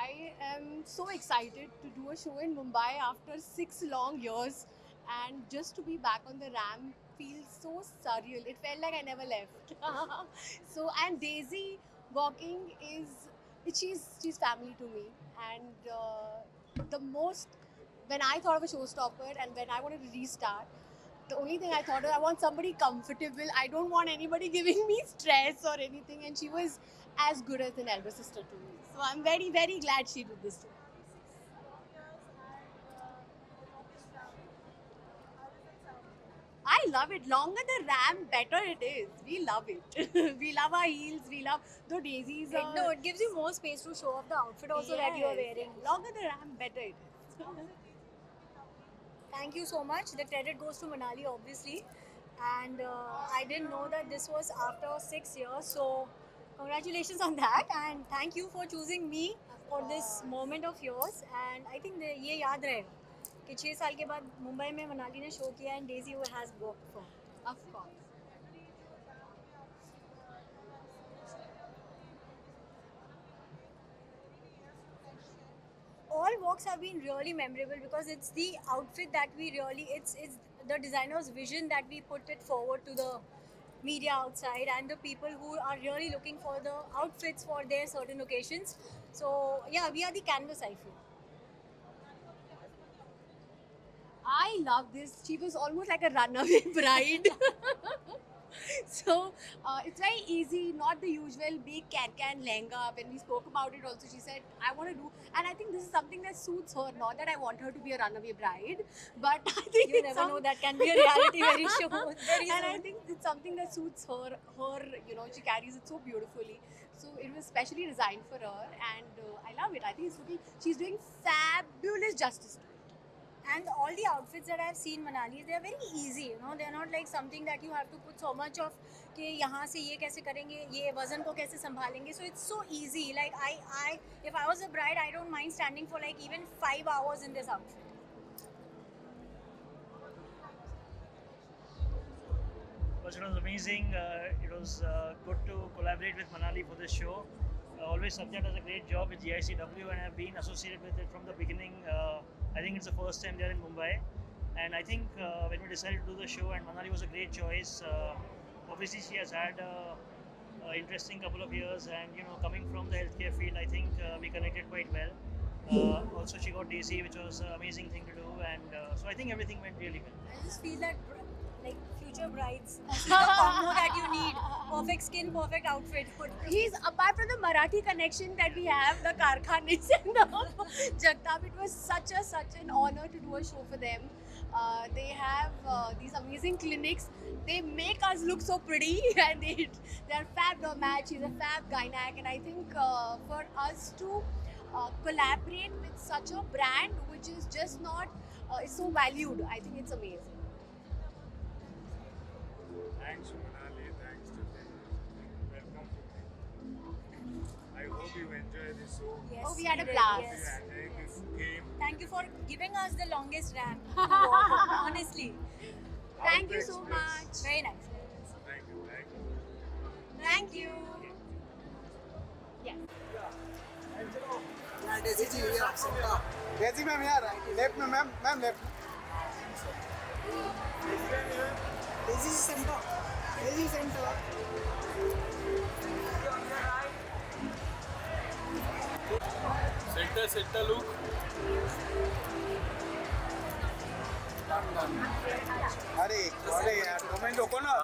I am so excited to do a show in Mumbai after 6 long years, and just to be back on the ramp feels so surreal. It felt like I never left. So, and Daisy walking is she's family to me, and the most when I thought of a showstopper and when I wanted to restart, the only thing I thought of, I want somebody comfortable. I don't want anybody giving me stress or anything. And she was as good as an elder sister to me. So I'm very, very glad she did this. I love it. Longer the ramp, better it is. We love it. We love our heels. We love the daisies. No, it gives you more space to show off the outfit also that you are Yes. wearing. Longer the ramp, better it is. Thank you so much. The credit goes to Manali, obviously. And I didn't know that this was after 6 years. So, congratulations on that. And thank you for choosing me for this moment of yours. And I think ये याद रहेगा कि 6 साल के बाद मुंबई में मनाली ने show किया and Daisy has worked for. Of course. All walks have been really memorable because it's the outfit that we really it's the designer's vision that we put it forward to the media outside and the people who are really looking for the outfits for their certain occasions. So yeah, we are the canvas, I feel. I love this. She was almost like a runaway bride. So it's very easy, not the usual big can lehenga. When we spoke about it also, she said, I want to do, and I think this is something that suits her. Not that I want her to be a runaway bride, but I think You it's never know, that can be a reality very soon. Very and I soon. think it's something that suits her. She carries it so beautifully. So it was specially designed for her, and I love it. I think she's doing fabulous justice to it. And all the outfits that I've seen Manali, they're very easy, you know. They're not like something that you have to put so much of कि यहाँ से ये कैसे करेंगे, ये वजन को कैसे संभालेंगे. So it's so easy. Like if I was a bride, I don't mind standing for like even 5 hours in this outfit. It was amazing. It was good to collaborate with Manali for this show. Always Satya does a great job with GICW and I've been associated with it from the beginning. I think it's the first time they're in Mumbai. And I think when we decided to do the show, and Manali was a great choice. Obviously, she has had an interesting couple of years, and coming from the healthcare field, I think we connected quite well. Also, she got Daisy, which was an amazing thing to do, and so I think everything went really well. I just feel that like future brides, this is the combo that you need. Perfect skin, perfect outfit. He's apart from the Marathi connection that we have, the Karkhanis and the Jagtap. It was such an honor to do a show for them. They have these amazing clinics. They make us look so pretty, and they're fab match. She's a fab gynac, and I think for us to collaborate with such a brand, which is just not is so valued, I think it's amazing. Thanks to Manali, thanks to them. Welcome to I hope you enjoy this show. Yes, Oh, we had a did, blast. You yes. enjoy this game. Thank you for giving us the longest ramp. to walk on, honestly, Thank How you to so express. much. very nice. Thank you. Thank you. Yes. Daisy ma'am यार left में ma'am left Daisy centre Center look. अरे यार comment रोको ना